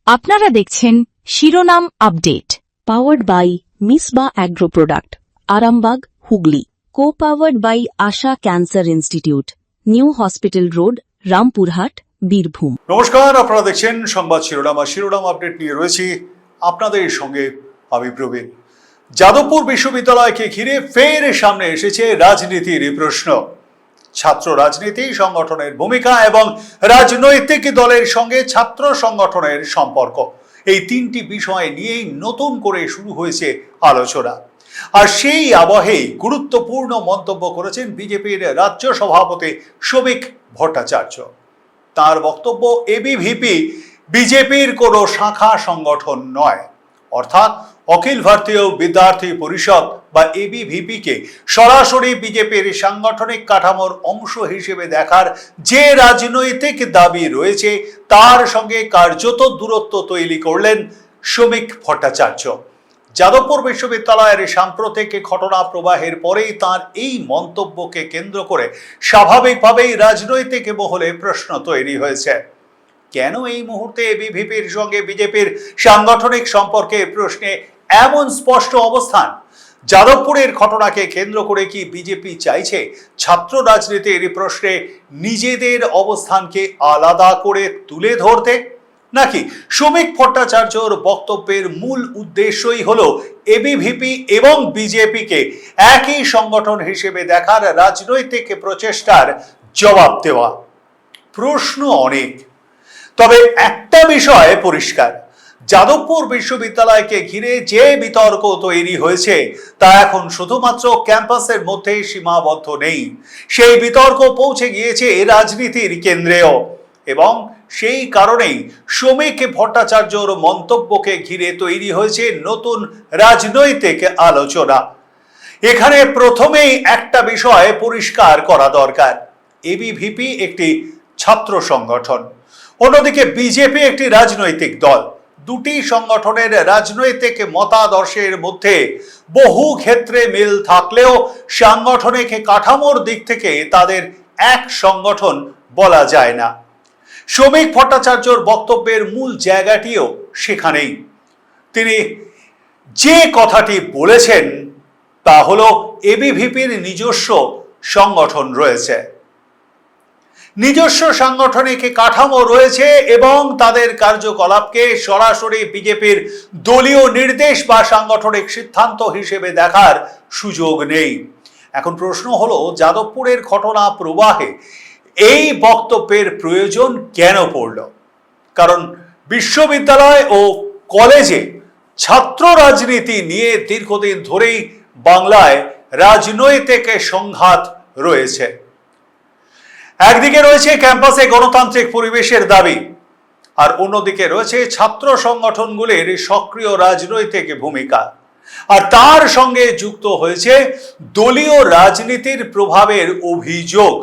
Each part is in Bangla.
আপনারা দেখছেন শিরোনাম update, powered by Misba agro product, Arambagh, Hooghly. Co powered by Asha cancer institute, new hospital road, Rampurhat, Birbhum. নমস্কার, আপনারা দেখছেন সংবাদ শিরোনাম। শিরোনাম আপডেট নিয়ে রয়েছি আপনাদের সঙ্গে আমি প্রবীণ। যাদবপুর বিশ্ববিদ্যালয়কে ঘিরে ফের সামনে এসেছে রাজনীতির প্রশ্ন। ছাত্র রাজনীতি, সংগঠনের ভূমিকা এবং রাজনৈতিক দলের সঙ্গে ছাত্র সংগঠনের সম্পর্ক, এই তিনটি বিষয় নিয়েই নতুন করে শুরু হয়েছে আলোচনা। আর সেই আবহেই গুরুত্বপূর্ণ মন্তব্য করেছেন বিজেপির রাজ্য সভাপতি শ্রমিক ভট্টাচার্য। তার বক্তব্য, এবিভিপি বিজেপির কোনো শাখা সংগঠন নয়, অর্থাৎ অখিল ভারতীয় বিদ্যার্থী পরিষদ বা এবিভিপিকে সরাসরি বিজেপির সাংগঠনিক কাঠামোর অংশ হিসেবে দেখার যে রাজনৈতিক দাবি রয়েছে তার সঙ্গে কার্যত দূরত্ব তৈরি করলেন শ্রমিক ভট্টাচার্য। যাদবপুর বিশ্ববিদ্যালয়ের সাম্প্রতিক ঘটনা প্রবাহের পরেই তার এই মন্তব্যকে কেন্দ্র করে স্বাভাবিকভাবেই রাজনৈতিক মহলে প্রশ্ন তৈরি হয়েছে। কেন এই মুহূর্তে এবিভিপির সঙ্গে বিজেপির সাংগঠনিক সম্পর্কের প্রশ্নে এমন স্পষ্ট অবস্থান? যাদবপুরের ঘটনাকে কেন্দ্র করে কি বিজেপি চাইছে ছাত্র রাজনীতির প্রশ্নে নিজেদের অবস্থানকে আলাদা করে তুলে ধরতে, নাকি শ্রমিক ভট্টাচার্যর বক্তব্যের মূল উদ্দেশ্যই হলো এবিভিপি এবং বিজেপিকে একই সংগঠন হিসেবে দেখার রাজনৈতিক প্রচেষ্টার জবাব দেওয়া? প্রশ্ন অনেক, তবে একটা বিষয় পরিষ্কার, যাদবপুর বিশ্ববিদ্যালয়কে ঘিরে যে বিতর্ক তৈরি হয়েছে তা এখন শুধুমাত্র ক্যাম্পাসের মধ্যে সীমাবদ্ধ নেই। সেই বিতর্ক পৌঁছে গিয়েছে রাজনীতির কেন্দ্রেও, এবং সেই কারণেই শ্রমিক ভট্টাচার্যর মন্তব্যকে ঘিরে তৈরি হয়েছে নতুন রাজনৈতিক আলোচনা। এখানে প্রথমেই একটা বিষয় পরিষ্কার করা দরকার, এবিভিপি একটি ছাত্র সংগঠন, অন্যদিকে বিজেপি একটি রাজনৈতিক দল। দুটি সংগঠনের রাজনৈতিক মতাদর্শের মধ্যে বহু ক্ষেত্রে মিল থাকলেও সাংগঠনিক কাঠামোর দিক থেকে তাদের এক সংগঠন বলা যায় না। শ্রমিক ভট্টাচার্যর বক্তব্যের মূল জায়গাটিও সেখানেই। তিনি যে কথাটি বলেছেন তা হলো এবিভিপির নিজস্ব সংগঠন রয়েছে, নিজস্ব সাংগঠনিক কাঠামো রয়েছে এবং তাদের কার্যকলাপকে সরাসরি বিজেপির দলীয় নির্দেশ বা সাংগঠনিক সিদ্ধান্ত হিসেবে দেখার সুযোগ নেই। এখন প্রশ্ন হলো, যাদবপুরের ঘটনা প্রবাহে এই বক্তব্যের প্রয়োজন কেন পড়ল? কারণ বিশ্ববিদ্যালয় ও কলেজে ছাত্র রাজনীতি নিয়ে দীর্ঘদিন ধরেই বাংলায় রাজনৈতিক সংঘাত রয়েছে। একদিকে রয়েছে ক্যাম্পাসে গণতান্ত্রিক পরিবেশের দাবি, আর অন্যদিকে রয়েছে ছাত্র সংগঠনগুলির সক্রিয় রাজনৈতিক ভূমিকা, আর তার সঙ্গে যুক্ত হয়েছে দলীয় রাজনীতির প্রভাবের অভিযোগ।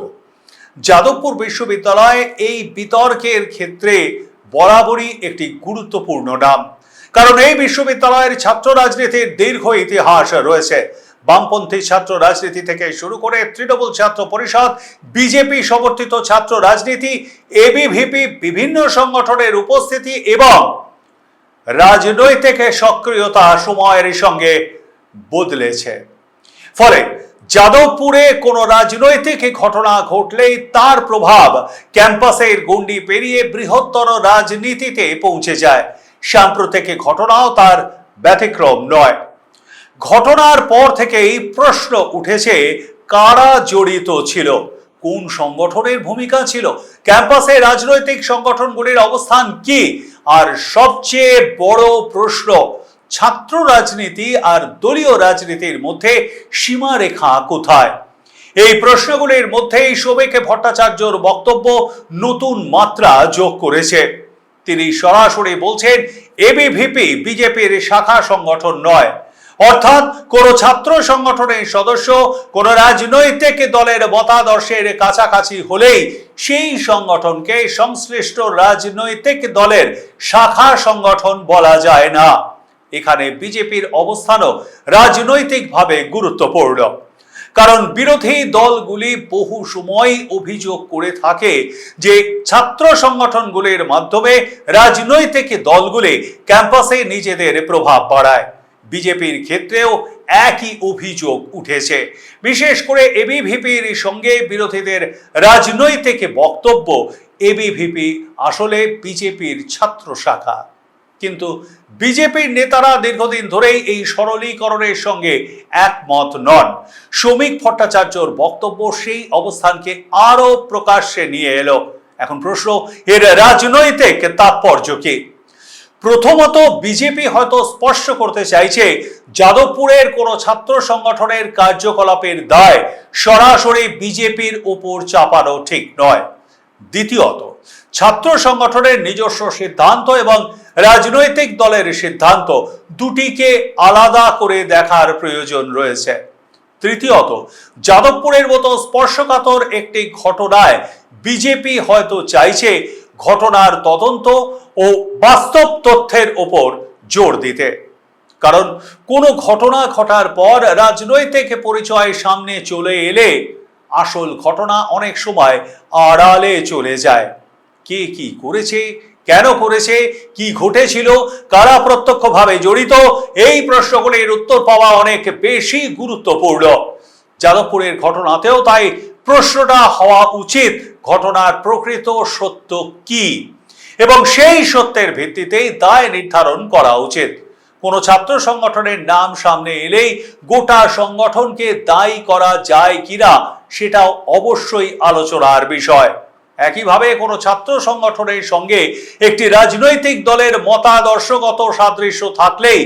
যাদবপুর বিশ্ববিদ্যালয় এই বিতর্কের ক্ষেত্রে বরাবরই একটি গুরুত্বপূর্ণ নাম, কারণ এই বিশ্ববিদ্যালয়ের ছাত্র রাজনীতির দীর্ঘ ইতিহাস রয়েছে। বামপন্থী ছাত্র রাজনীতি থেকে শুরু করে তৃণমূল ছাত্র পরিষদ, বিজেপি সমর্থিত ছাত্র রাজনীতি, এবিভিপি, বিভিন্ন সংগঠনের উপস্থিতি এবং রাজনৈতিক সক্রিয়তা সময়ের সঙ্গে বদলেছে। ফলে যাদবপুরে কোনো রাজনৈতিক ঘটনা ঘটলেই তার প্রভাব ক্যাম্পাসের গণ্ডি পেরিয়ে বৃহত্তর রাজনীতিতে পৌঁছে যায়। সাম্প্রতিক ঘটনাও তার ব্যতিক্রম নয়। ঘটনার পর থেকেই প্রশ্ন উঠেছে, কারা জড়িত ছিল, কোন সংগঠনের ভূমিকা ছিল, ক্যাম্পাসে রাজনৈতিক সংগঠনগুলির অবস্থান কি, আর সবচেয়ে বড় প্রশ্ন, ছাত্র রাজনীতি আর দলীয় রাজনীতির মধ্যে সীমারেখা কোথায়? এই প্রশ্নগুলির মধ্যেই শ্রমিক ভট্টাচার্যর বক্তব্য নতুন মাত্রা যোগ করেছে। তিনি সরাসরি বলছেন, এবিভিপি বিজেপির শাখা সংগঠন নয়, অর্থাৎ কোন ছাত্র সংগঠনের সদস্য কোন রাজনৈতিক দলের মতাদর্শের কাছাকাছি হলেই সেই সংগঠনকে সংশ্লিষ্ট রাজনৈতিক দলের শাখা সংগঠন বলা যায় না। এখানে বিজেপির অবস্থানও রাজনৈতিকভাবে গুরুত্বপূর্ণ। কারণ বিরোধী দলগুলি বহু সময় অভিযোগ করে থাকে যে ছাত্র সংগঠনগুলির মাধ্যমে রাজনৈতিক দলগুলি ক্যাম্পাসে নিজেদের প্রভাব বাড়ায়। বিজেপির ক্ষেত্রেও একই অভিযোগ উঠেছে। বিশেষ করে এবিভিপির সঙ্গে বিরোধীদের রাজনৈতিক বক্তব্য, এবিভিপি আসলে বিজেপির ছাত্র শাখা। কিন্তু বিজেপির নেতারা দীর্ঘদিন ধরেই এই সরলীকরণের সঙ্গে একমত নন। শ্রমিক ভট্টাচার্যর বক্তব্য সেই অবস্থানকে আরো প্রকাশ্যে নিয়ে এলো। এখন প্রশ্ন, এর রাজনৈতিক তাৎপর্য কি? প্রথমত, বিজেপি হয়তো স্পষ্ট করতে চাইছে যাদবপুরের কোনো ছাত্র সংগঠনের কার্যকলাপের দায় সরাসরি বিজেপির উপর চাপানো ঠিক নয়। দ্বিতীয়ত, ছাত্র সংগঠনের নিজস্ব সিদ্ধান্ত এবং রাজনৈতিক দলের সিদ্ধান্ত দুটিকে আলাদা করে দেখার প্রয়োজন রয়েছে। তৃতীয়ত, যাদবপুরের মতো স্পর্শকাতর একটি ঘটনায় বিজেপি হয়তো চাইছে ঘটনার তদন্ত ও বাস্তব তথ্যের উপর জোর দিতে। কারণ কোনো ঘটনা ঘটার পর রাজনৈতিক পরিচয় সামনে চলে এলে আসল ঘটনা অনেক সময় আড়ালে চলে যায়। কে কি করেছে, কেন করেছে, কি ঘটেছিল, কারা প্রত্যক্ষভাবে জড়িত, এই প্রশ্নগুলির উত্তর পাওয়া অনেক বেশি গুরুত্বপূর্ণ। যাদবপুরের ঘটনাতেও তাই প্রশ্নটা হওয়া উচিত, ঘটনার প্রকৃত সত্য কি, এবং সেই সত্যের ভিত্তিতেই দায় নির্ধারণ করা উচিত। কোনো ছাত্র সংগঠনের নাম সামনে এলেই গোটা সংগঠনকে দায়ী করা যায় কিনা সেটাও অবশ্যই আলোচনার বিষয়। একইভাবে কোনো ছাত্র সংগঠনের সঙ্গে একটি রাজনৈতিক দলের মতাদর্শগত সাদৃশ্য থাকলেই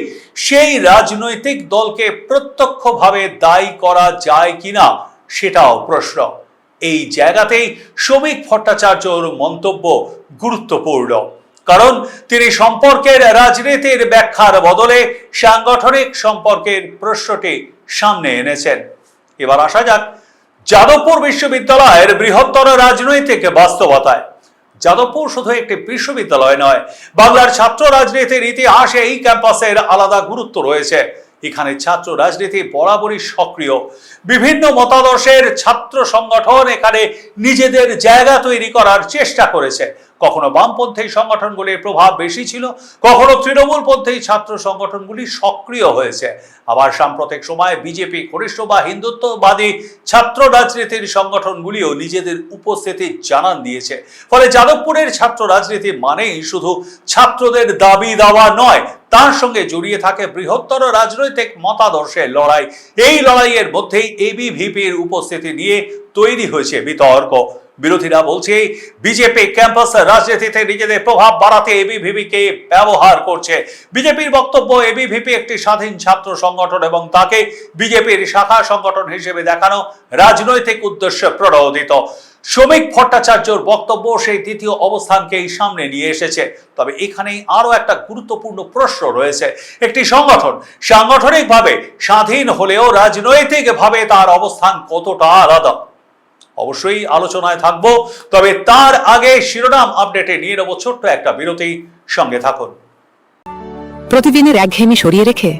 সেই রাজনৈতিক দলকে প্রত্যক্ষভাবে দায়ী করা যায় কিনা সেটাও প্রশ্ন। এই জায়গাতেই শ্রমিক ভট্টাচার্যর মন্তব্য গুরুত্বপূর্ণ, কারণ তিনি সম্পর্কের রাজনীতির ব্যাখ্যার বদলে সাংগঠনিক সম্পর্কের প্রশ্নটি সামনে এনেছেন। এবার আসা যাক যাদবপুর বিশ্ববিদ্যালয়ের বৃহত্তর রাজনৈতিক বাস্তবতায়। যাদবপুর শুধু একটি বিশ্ববিদ্যালয় নয়, বাংলার ছাত্র রাজনীতির ইতিহাসে এই ক্যাম্পাসের আলাদা গুরুত্ব রয়েছে। এখানে ছাত্র রাজনীতি বরাবরই সক্রিয়। বিভিন্ন মতাদর্শের ছাত্র সংগঠন এখানে নিজেদের জায়গা তৈরি করার চেষ্টা করেছে। কখনো বামপন্থী সংগঠনগুলির প্রভাব বেশি ছিল, কখনো তৃণমূলপন্থী ছাত্র সংগঠনগুলি সক্রিয় হয়েছে। আবার সাম্প্রতিক সময়ে বিজেপি ঘনিষ্ঠ বা হিন্দুত্ববাদী ছাত্র রাজনীতির সংগঠনগুলিও নিজেদের উপস্থিতি জানান দিয়েছে। ফলে যাদবপুরের ছাত্র রাজনীতি মানেই শুধু ছাত্রদের দাবি দাওয়া নয়, তার সঙ্গে জড়িয়ে থাকে বৃহত্তর রাজনৈতিক মতাদর্শের লড়াই। এই লড়াইয়ের মধ্যেই এবিভিপির উপস্থিতি নিয়ে তৈরি হয়েছে বিতর্ক। বিরোধীরা বলছে বিজেপি ক্যাম্পাস রাজনীতিতে নিজেদের প্রভাব বাড়াতে এবিভিপিকে ব্যবহার করছে। বিজেপির বক্তব্য, এবিভিপি একটি স্বাধীন ছাত্র সংগঠন এবং তাকে বিজেপির শাখা সংগঠন হিসেবে দেখানো রাজনৈতিক উদ্দেশ্যে প্রণোদিত। শ্রমিক ভট্টাচার্যর বক্তব্য সেই দ্বিতীয় অবস্থানকেই সামনে নিয়ে এসেছে। তবে এখানেই আরো একটা গুরুত্বপূর্ণ প্রশ্ন রয়েছে। একটি সংগঠন সাংগঠনিকভাবে স্বাধীন হলেও রাজনৈতিকভাবে তার অবস্থান কতটা আলাদা? অবশ্যই আলোচনায় থাকবো, তবে তার আগে শিরোনাম আপডেটে নিয়ে নেব ছোট্ট একটা বিরতি। সঙ্গে থাকুন। প্রতিদিনের একঘেয়েমি সরিয়ে রেখে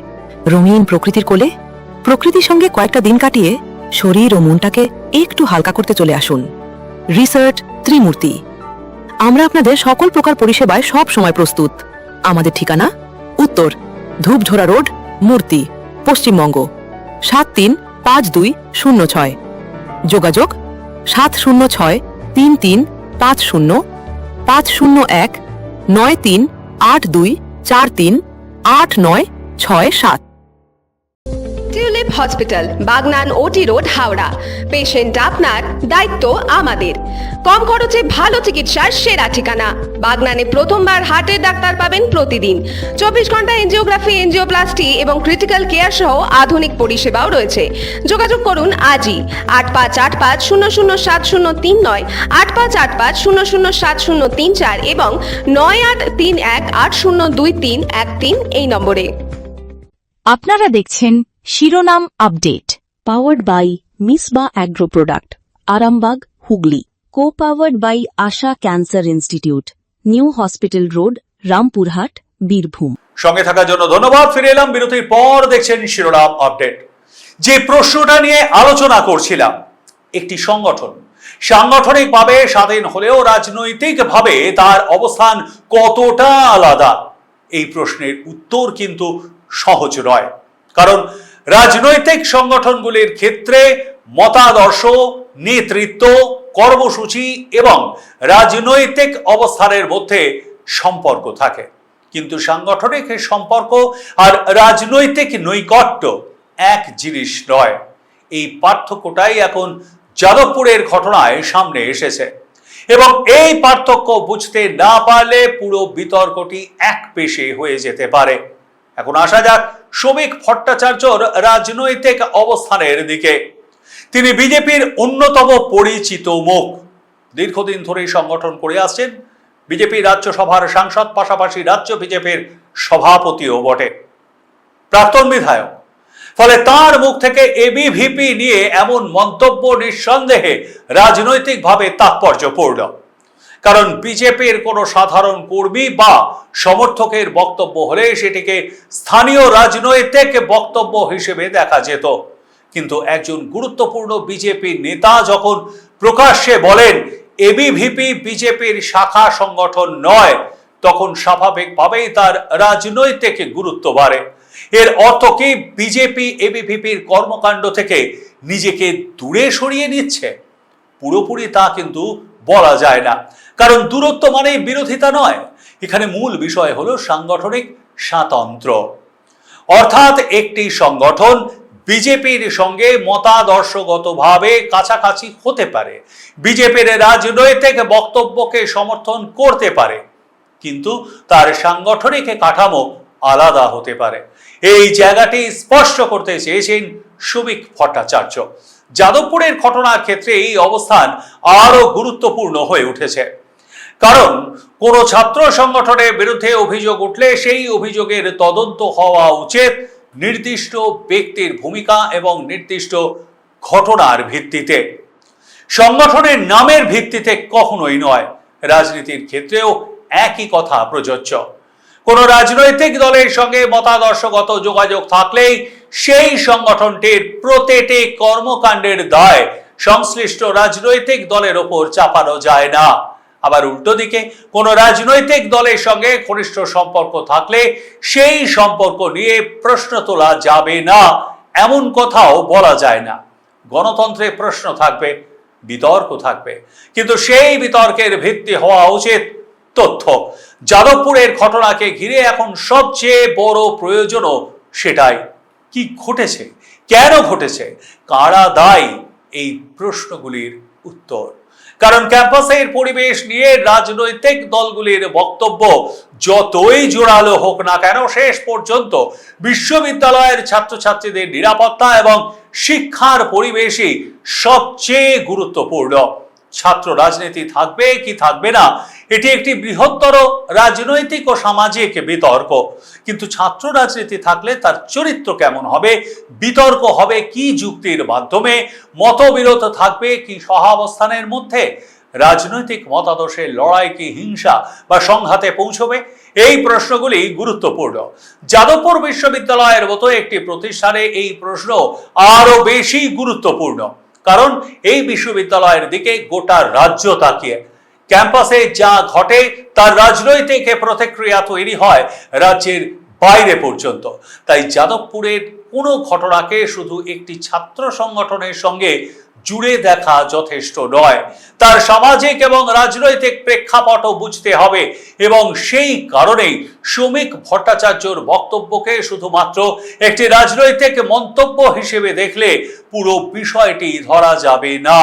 রঙিন প্রকৃতির কোলে প্রকৃতির সঙ্গে কয়েকটা দিন কাটিয়ে শরীর ও মনটাকে একটু হালকা করতে চলে আসুন রিসার্চ ত্রিমূর্তি। আমরা আপনাদের সকল প্রকার পরিষেবায় সব সময় প্রস্তুত। আমাদের ঠিকানা উত্তর ধূপঝোড়া রোড, মূর্তি, পশ্চিমবঙ্গ 735206। যোগাযোগ 706-33550-9382438967। টিউলিপ হসপিটাল, বাগনান ওটি রোড, হাওড়া। পেশেন্ট আপনার, দায়িত্ব আমাদের। কম খরচে ভালো চিকিৎসার সেরা ঠিকানা। বাগনানে প্রথমবার হার্টের ডাক্তার পাবেন প্রতিদিন। 24 ঘন্টা এনজিওগ্রাফি, এনজিওপ্লাস্টি এবং ক্রিটিক্যাল কেয়ার সহ আধুনিক পরিষেবাও রয়েছে। যোগাযোগ করুন আজই 8585007039, 8585007034 এবং 9831802313 এই নম্বরে। আপনারা দেখছেন শিরোনাম update, powered by Misba agro product, Arambagh, Hooghly. Co powered by Asha cancer institute, new hospital road, Rampurhat, Birbhum. সঙ্গে থাকার জন্য ধন্যবাদ। ফিরে এলাম বিরতির পর। দেখছেন শিরোনাম আপডেট। যে প্রশ্নটা নিয়ে আলোচনা করছিলাম, একটি সংগঠন সাংগঠনিকভাবে স্বাধীন হলেও রাজনৈতিকভাবে তার অবস্থান কতটা আলাদা, এই প্রশ্নের উত্তর কিন্তু সহজ নয়। কারণ রাজনৈতিক সংগঠনগুলির ক্ষেত্রে মতাদর্শ, নেতৃত্ব, কর্মসূচি এবং রাজনৈতিক অবস্থানের মধ্যে সম্পর্ক থাকে, কিন্তু সাংগঠনিক সম্পর্ক আর রাজনৈতিক নৈকট্য এক জিনিস নয়। এই পার্থক্যটাই এখন যাদবপুরের ঘটনায় সামনে এসেছে এবং এই পার্থক্য বুঝতে না পারলে পুরো বিতর্কটি একপেশে হয়ে যেতে পারে। এখন আসা যাক শ্রমিক ভট্টাচার্যর রাজনৈতিক অবস্থানের দিকে। তিনি বিজেপির অন্যতম পরিচিত মুখ, দীর্ঘদিন ধরে সংগঠন করে আসছেন, বিজেপি রাজ্যসভার সাংসদ, পাশাপাশি রাজ্য বিজেপির সভাপতিও বটে, প্রাক্তন বিধায়ক। ফলে তার মুখ থেকে এবিভিপি নিয়ে এমন মন্তব্য নিঃসন্দেহে রাজনৈতিকভাবে তাৎপর্যপূর্ণ। কারণ বিজেপির কোনো সাধারণ কর্মী বা সমর্থকের বক্তব্য হলে সেটিকে স্থানীয় রাজনৈতিক বক্তব্য হিসেবে দেখা যেত, কিন্তু একজন গুরুত্বপূর্ণ বিজেপি নেতা যখন প্রকাশ্যে বলেন এবিভিপি বিজেপির শাখা সংগঠন নয়, তখন স্বাভাবিকভাবেই তার রাজনৈতিক গুরুত্ব বাড়ে। এর অর্থ কি বিজেপি এবিভিপির কর্মকাণ্ড থেকে নিজেকে দূরে সরিয়ে নিচ্ছে? পুরোপুরি তা কিন্তু বলা যায় না, কারণ দূরত্ব মানেই বিরোধিতা নয়। এখানে মূল বিষয় হলো সাংগঠনিক স্বাতন্ত্র্য, অর্থাৎ একটি সংগঠন বিজেপির সঙ্গে মতাদর্শগতভাবে কাছাকাছি হতে পারে, বিজেপির রাজনৈতিক বক্তব্যকে সমর্থন করতে পারে, কিন্তু তার সাংগঠনিক কাঠামো আলাদা হতে পারে। এই জায়গাটি স্পষ্ট করতে চেয়েছেন শ্রমিক ভট্টাচার্য। যাদবপুরের ঘটনার ক্ষেত্রে এই অবস্থান আরো গুরুত্বপূর্ণ হয়ে উঠেছে, কারণ কোন ছাত্র সংগঠনের বিরুদ্ধে অভিযোগ উঠলে সেই অভিযোগের তদন্ত হওয়া উচিত নির্দিষ্ট ব্যক্তির ভূমিকা এবং নির্দিষ্ট ঘটনার ভিত্তিতে, সংগঠনের নামের ভিত্তিতে কখনোই নয়। রাজনীতির ক্ষেত্রেও একই কথা প্রযোজ্য। কোন রাজনৈতিক দলের সঙ্গে মতাদর্শগত যোগাযোগ থাকলেই সেই সংগঠনটির প্রতিটি কর্মকাণ্ডের দায় সংশ্লিষ্ট রাজনৈতিক দলের ওপর চাপানো যায় না। আবার উল্টো দিকে কোন রাজনৈতিক দলের সঙ্গে ঘনিষ্ঠ সম্পর্ক থাকলে সেই সম্পর্ক নিয়ে প্রশ্ন তোলা যাবে না, এমন কথাও বলা যায় না। গণতন্ত্রে প্রশ্ন থাকবে, বিতর্ক থাকবে, কিন্তু সেই বিতর্কের ভিত্তি হওয়া উচিত তথ্য। যাদবপুরের ঘটনাকে ঘিরে এখন সবচেয়ে বড় প্রয়োজনও সেটাই। কি ঘটেছে, কেন ঘটেছে, কারা দায়ী, এই প্রশ্নগুলির উত্তর। কারণ ক্যাম্পাসের পরিবেশ নিয়ে রাজনৈতিক দলগুলির বক্তব্য যতই জোরালো হোক না কেন, শেষ পর্যন্ত বিশ্ববিদ্যালয়ের ছাত্রছাত্রীদের নিরাপত্তা এবং শিক্ষার পরিবেশই সবচেয়ে গুরুত্বপূর্ণ। ছাত্র রাজনীতি থাকবে কি থাকবে না, এটি একটি বৃহত্তর রাজনৈতিক ও সামাজিক বিতর্ক, কিন্তু ছাত্র রাজনীতি থাকলে তার চরিত্র কেমন হবে, বিতর্ক হবে কি যুক্তির মাধ্যমে, মতবিরোধ থাকবে কি সহাবস্থানের মধ্যে, রাজনৈতিক মতাদর্শের লড়াই কি হিংসা বা সংঘাতে পৌঁছবে, এই প্রশ্নগুলি গুরুত্বপূর্ণ। যাদবপুর বিশ্ববিদ্যালয়ের মতো একটি প্রতিষ্ঠানে এই প্রশ্ন আরো বেশি গুরুত্বপূর্ণ, কারণ এই বিশ্ববিদ্যালয়ের দিকে গোটা রাজ্য তাকিয়ে। ক্যাম্পাসে যা ঘটে তার রাজনৈতিক প্রতিক্রিয়া তৈরি হয় রাজ্যের বাইরে পর্যন্ত। তাই যাদবপুরের কোনো ঘটনাকে শুধু একটি ছাত্র সংগঠনের সঙ্গে জুড়ে দেখা যথেষ্ট নয়, তার সামাজিক এবং রাজনৈতিক প্রেক্ষাপটও বুঝতে হবে। এবং সেই কারণেই শ্রমিক ভট্টাচার্যর বক্তব্যকে শুধুমাত্র একটি রাজনৈতিক মন্তব্য হিসেবে দেখলে পুরো বিষয়টি ধরা যাবে না।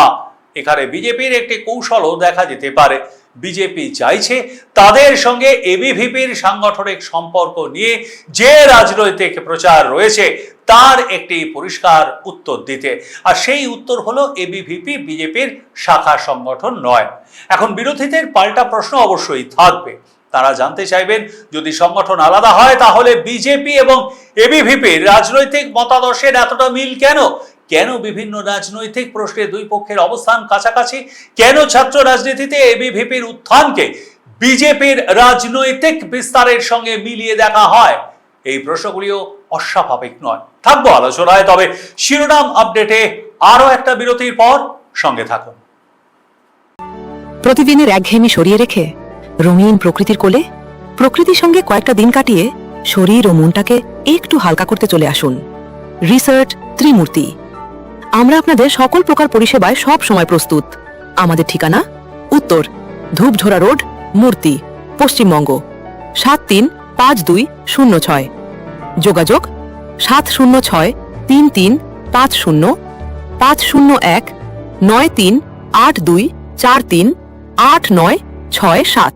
এখানে বিজেপির একটি কৌশলও দেখা যেতে পারে। বিজেপি চাইছে তাদের সঙ্গে এবিভিপির সাংগঠনিক সম্পর্ক নিয়ে যে রাজনৈতিক প্রচার রয়েছে তার একটি পরিষ্কার উত্তর দিতে, আর সেই উত্তর হলো এবিভিপি বিজেপির শাখা সংগঠন নয়। এখন বিরোধীদের পাল্টা প্রশ্ন অবশ্যই থাকবে, তারা জানতে চাইবেন যদি সংগঠন আলাদা হয় তাহলে বিজেপি এবং এবিভিপির রাজনৈতিক মতাদর্শের এতটা মিল কেন, কেন বিভিন্ন রাজনৈতিক প্রশ্নে দুই পক্ষের অবস্থান কাছাকাছি, কেন ছাত্র রাজনীতিতে এবিভিপির উত্থানকে বিজেপির রাজনৈতিক বিস্তারের সঙ্গে মিলিয়ে দেখা হয়। এই প্রশ্নগুলিও অস্বাভাবিক নয়। থাকবো আলোচনায়, তবে শিরোনাম আপডেটে আরো একটা বিরতির পর সঙ্গে থাকুন। প্রতিদিনের একঘেয়েমি সরিয়ে রেখে রঙিন প্রকৃতির কোলে প্রকৃতির সঙ্গে কয়েকটা দিন কাটিয়ে শরীর ও মনটাকে একটু হালকা করতে চলে আসুন। রিসার্চ ত্রিমূর্তি। আমরা আপনাদের সকল প্রকার পরিষেবায় সব সময় প্রস্তুত। আমাদের ঠিকানা উত্তর ধূপঝোড়া রোড, মূর্তি, পশ্চিমবঙ্গ 735206। যোগাযোগ 706-550-501-9382438967।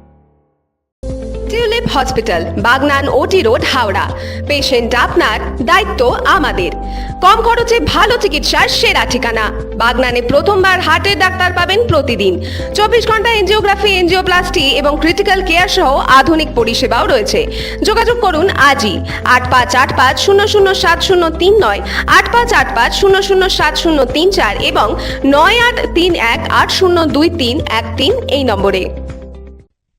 টিউলিপ হসপিটাল, বাগনান ওটি রোড, হাওড়া। পেশেন্ট আপনার, দায়িত্ব আমাদের। কম খরচে ভালো চিকিৎসার সেরা ঠিকানা। বাগনানে প্রথমবার হার্টের ডাক্তার পাবেন প্রতিদিন। 24 ঘন্টা এনজিওগ্রাফি, এনজিওপ্লাস্টি এবং ক্রিটিক্যাল কেয়ার সহ আধুনিক পরিষেবাও রয়েছে। যোগাযোগ করুন আজই 8585007039, 8585007034 এবং 9831802313 এই নম্বরে।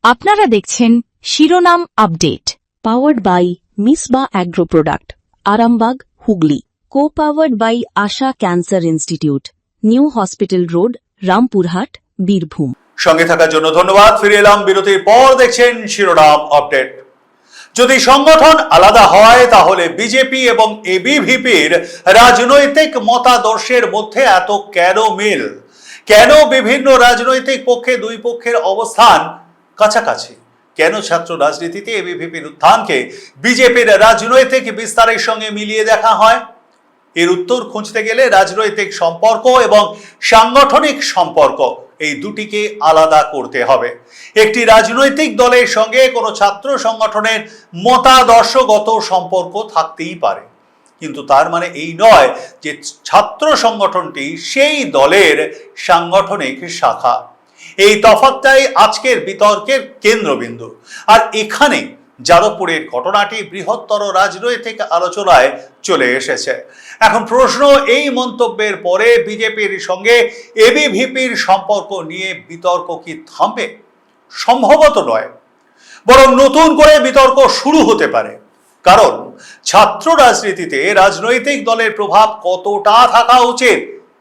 আপনারা দেখছেন শিরোনাম update, powered by Misba agro product, Arambagh, Hooghly. Co powered by Asha cancer institute, new hospital road, Rampurhat, Birbhum. সঙ্গে থাকার জন্য ধন্যবাদ। ফিরে এলাম বিরতির পর। দেখছেন শিরোনাম আপডেট। যদি সংগঠন আলাদা হয় তাহলে বিজেপি এবং এবিভিপির রাজনৈতিক মতাদর্শের মধ্যে এত কেন মিল? কেন বিভিন্ন রাজনৈতিক পক্ষে দুই পক্ষের অবস্থান কাছাকাছি? কেন ছাত্র রাজনীতিতে এবিভিপির উত্থানকে বিজেপির রাজনৈতিক বিস্তারের সঙ্গে মিলিয়ে দেখা হয়? এর উত্তর খুঁজতে গেলে রাজনৈতিক সম্পর্ক এবং সাংগঠনিক সম্পর্ক এই দুটিকে আলাদা করতে হবে। একটি রাজনৈতিক দলের সঙ্গে কোনো ছাত্র সংগঠনের মতাদর্শগত সম্পর্ক থাকতেই পারে, কিন্তু তার মানে এই নয় যে ছাত্র সংগঠনটি সেই দলের সাংগঠনিক শাখা। এই তফাৎটাই আজকের বিতর্কের কেন্দ্রবিন্দু। আর এখানে যাদবপুরের ঘটনাটি বৃহত্তর রাজনৈতিক আলোচনায় চলে এসেছে। এখন প্রশ্ন, এই মন্তব্যের পরে বিজেপির সঙ্গে এবিভিপির সম্পর্ক নিয়ে বিতর্ক কি থামবে? সম্ভবত নয়, বরং নতুন করে বিতর্ক শুরু হতে পারে। কারণ ছাত্র রাজনীতিতে রাজনৈতিক দলের প্রভাব কতটা থাকা উচিত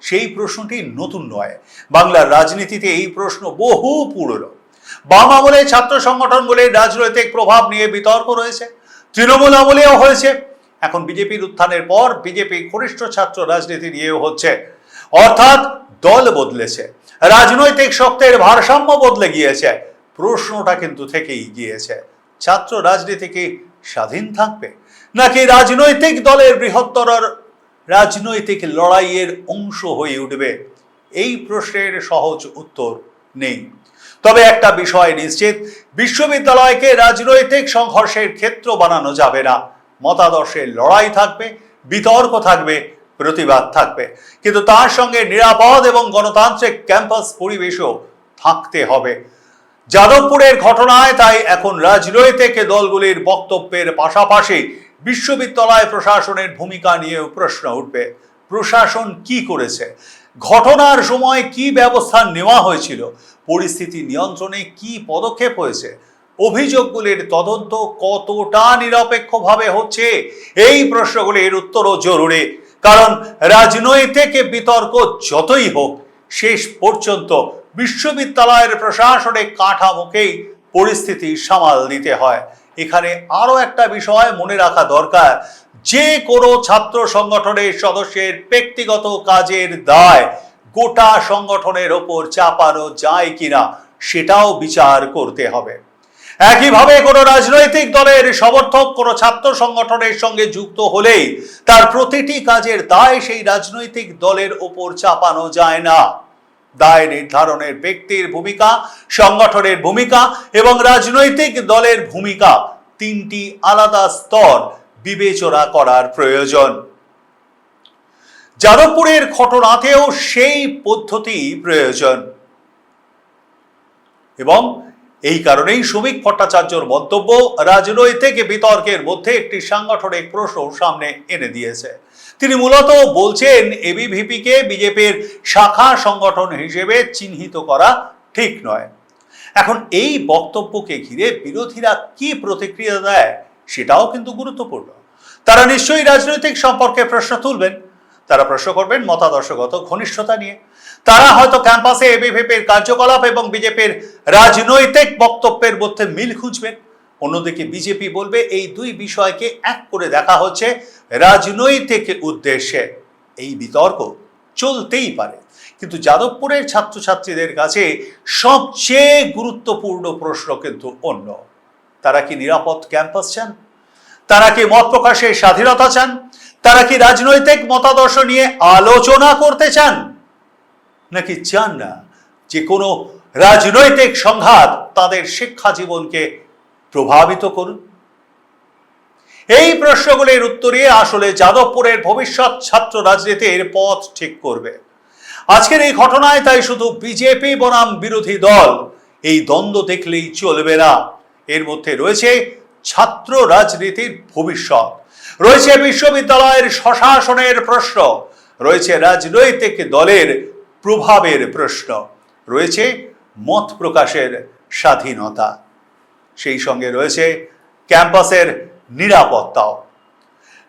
সেই প্রশ্নটি নতুন নয়। বাংলার রাজনীতিতে এই প্রশ্ন বহু পুরনো। বাম আমলে ছাত্র সংগঠনগুলির রাজনৈতিক প্রভাব নিয়ে বিতর্ক রয়েছে, তৃণমূল আমলেও হয়েছে, এখন বিজেপির উত্থানের পর বিজেপি ঘনিষ্ঠ ছাত্র রাজনীতি নিয়েও হচ্ছে। অর্থাৎ দল বদলেছে, রাজনৈতিক শক্তির ভারসাম্য বদলে গিয়েছে। প্রশ্নটা কিন্তু থেকেই গিয়েছে, ছাত্র রাজনীতি কি স্বাধীন থাকবে নাকি রাজনৈতিক দলের বৃহত্তর রাজনৈতিক লড়াইয়ের অংশ হয়ে উঠবে? এই প্রশ্নের সহজ উত্তর নেই। তবে একটা বিষয় নিশ্চিত, বিশ্ববিদ্যালয়কে রাজনৈতিক সংঘর্ষের ক্ষেত্র বানানো যাবে না। মতাদর্শের লড়াই থাকবে, বিতর্ক থাকবে, প্রতিবাদ থাকবে, কিন্তু তার সঙ্গে নিরাপদ এবং গণতান্ত্রিক ক্যাম্পাস পরিবেশও থাকতে হবে। যাদবপুরের ঘটনায় তাই এখন রাজনৈতিক দলগুলির বক্তব্যের পাশাপাশি বিশ্ববিদ্যালয় প্রশাসনের ভূমিকা নিয়েও প্রশ্ন উঠবে। প্রশাসন কি করেছে? ঘটনার সময় কি ব্যবস্থা নেওয়া হয়েছিল? পরিস্থিতি নিয়ন্ত্রণে কি পদক্ষেপ হয়েছে? অভিযোগগুলির তদন্ত কতটা নিরপেক্ষভাবে হচ্ছে? এই প্রশ্নগুলির উত্তরও জরুরি, কারণ রাজনৈতিক বিতর্ক যতই হোক, শেষ পর্যন্ত বিশ্ববিদ্যালয়ের প্রশাসনিক কাঠামোকেই পরিস্থিতি সামাল দিতে হয়। এখানে আরো একটা বিষয় মনে রাখা দরকার, যে কোনো ছাত্র সংগঠনের সদস্যের ব্যক্তিগত কাজের দায় গোটা সংগঠনের ওপর চাপানো যায় কিনা সেটাও বিচার করতে হবে। একইভাবে কোনো রাজনৈতিক দলের সমর্থক কোনো ছাত্র সংগঠনের সঙ্গে যুক্ত হলেই তার প্রতিটি কাজের দায় সেই রাজনৈতিক দলের ওপর চাপানো যায় না। দায় নির্ধারণের ব্যক্তির ভূমিকা, সংগঠনের ভূমিকা এবং রাজনৈতিক দলের ভূমিকা, তিনটি আলাদা স্তর বিবেচনা করার প্রয়োজন। যাদবপুরের ঘটনাতেও সেই পদ্ধতি প্রয়োজন এবং এই কারণেই শ্রমিক ভট্টাচার্যর মন্তব্য রাজনৈতিক বিতর্কের মধ্যে একটি সাংগঠনিক প্রশ্ন সামনে এনে দিয়েছে। তিনি মূলত বলছেন, এবিভিপিকে বিজেপির শাখা সংগঠন হিসেবে চিহ্নিত করা ঠিক নয়। এখন এই বক্তব্যকে ঘিরে বিরোধীরা কি প্রতিক্রিয়া দেয় সেটাও কিন্তু গুরুত্বপূর্ণ। তারা নিশ্চয়ই রাজনৈতিক সম্পর্কে প্রশ্ন তুলবেন। তারা প্রশ্ন করবেন মতাদর্শগত ঘনিষ্ঠতা নিয়ে। তারা হয়তো ক্যাম্পাসে এবিভিপির কার্যকলাপ এবং বিজেপির রাজনৈতিক বক্তব্যের মধ্যে মিল খুঁজবেন। অন্যদিকে বিজেপি বলবে এই দুই বিষয়কে এক করে দেখা হচ্ছে রাজনৈতিক উদ্দেশ্যে। এই বিতর্ক চলতেই পারে, কিন্তু যাদবপুরের ছাত্রছাত্রীদের কাছে সবচেয়ে গুরুত্বপূর্ণ প্রশ্ন কিন্তু অন্য। তারা কি নিরাপদ ক্যাম্পাস চান? তারা কি মত প্রকাশের স্বাধীনতা চান? তারা কি রাজনৈতিক মতাদর্শ নিয়ে আলোচনা করতে চান, নাকি চান না যে কোনো রাজনৈতিক সংঘাত তাদের শিক্ষা জীবনকে প্রভাবিত করুন? এই প্রশ্নগুলির উত্তরে আসলে যাদবপুরের ভবিষ্যৎ ছাত্র রাজনীতির পথ ঠিক করবে। আজকের এই ঘটনায় তাই শুধু বিজেপি বনাম বিরোধী দল এই দ্বন্দ্ব দেখলেই চলবে না। এর মধ্যে রয়েছে ছাত্র রাজনীতির ভবিষ্যৎ, রয়েছে বিশ্ববিদ্যালয়ের স্বশাসনের প্রশ্ন, রয়েছে রাজনৈতিক দলের প্রভাবের প্রশ্ন, রয়েছে মত প্রকাশের স্বাধীনতা, সেই সঙ্গে রয়েছে ক্যাম্পাসের নিরাপত্তাও।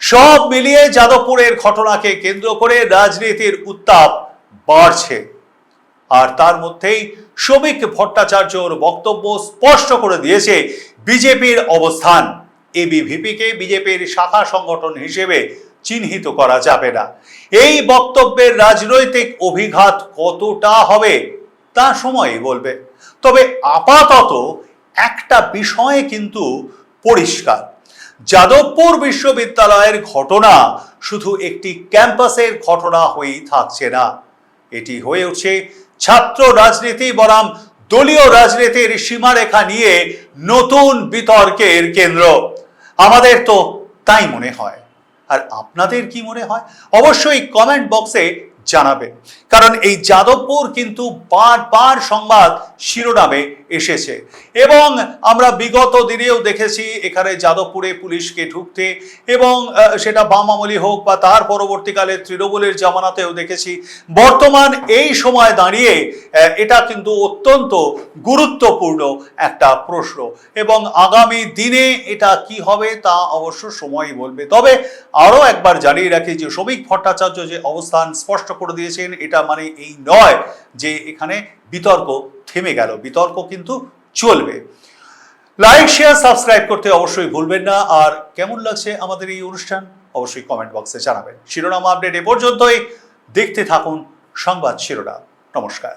সব মিলিয়ে যাদবপুরের ঘটনাকে কেন্দ্র করে রাজনীতির উত্তাপ বাড়ছে। আর তার মধ্যেই শ্রমিক ভট্টাচার্যর বক্তব্য স্পষ্ট করে দিয়েছে বিজেপির অবস্থান। এবিভিপিকে বিজেপির শাখা সংগঠন হিসেবে চিহ্নিত করা যাবে না। এই বক্তব্যের রাজনৈতিক অভিঘাত কতটা হবে তা সময়ই বলবে। তবে আপাতত একটা বিষয় কিন্তু পরিষ্কার, যাদবপুর বিশ্ববিদ্যালয়ের ঘটনা শুধু একটি ক্যাম্পাসের ঘটনা হয়েই থাকছে না, এটি হয়ে উঠছে ছাত্র রাজনীতি বনাম দলীয় রাজনীতির সীমারেখা নিয়ে নতুন বিতর্কের কেন্দ্র। আমাদের তো তাই মনে হয়। আর আপনাদের কি মনে হয় অবশ্যই কমেন্ট বক্সে জানাবেন, কারণ এই যাদবপুর কিন্তু বারবার সংবাদ শিরোনামে এসেছে এবং আমরা বিগত দিনেও দেখেছি এখানে যাদবপুরে পুলিশকে ঢুকতে, এবং সেটা বাম আমলি হোক বা তার পরবর্তীকালে তৃণমূলের জামানাতেও দেখেছি। বর্তমান এই সময় দাঁড়িয়ে এটা কিন্তু অত্যন্ত গুরুত্বপূর্ণ একটা প্রশ্ন, এবং আগামী দিনে এটা কি হবে তা অবশ্য সময়ই বলবে। তবে আরও একবার জানিয়ে রাখি যে শ্রমিক ভট্টাচার্য যে অবস্থান স্পষ্ট করে দিয়েছেন, এটা মানে এই নয় যে এখানে বিতর্ক থেমে গেল, বিতর্ক কিন্তু চলবে। লাইক শেয়ার সাবস্ক্রাইব করতে অবশ্যই ভুলবেন না। আর কেমন লাগছে আমাদের এই অনুষ্ঠান অবশ্যই কমেন্ট বক্সে জানাবেন। শিরোনাম আপডেট এ পর্যন্তই। দেখতে থাকুন সংবাদ শিরোনাম। নমস্কার।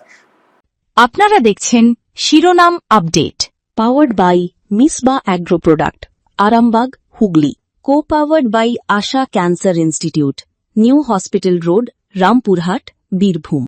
আপনারা দেখছেন শিরোনাম update, powered by Misba agro product, Arambagh, Hooghly. Co-powered by Asha Cancer Institute, New Hospital Road, Rampurhat, Birbhum.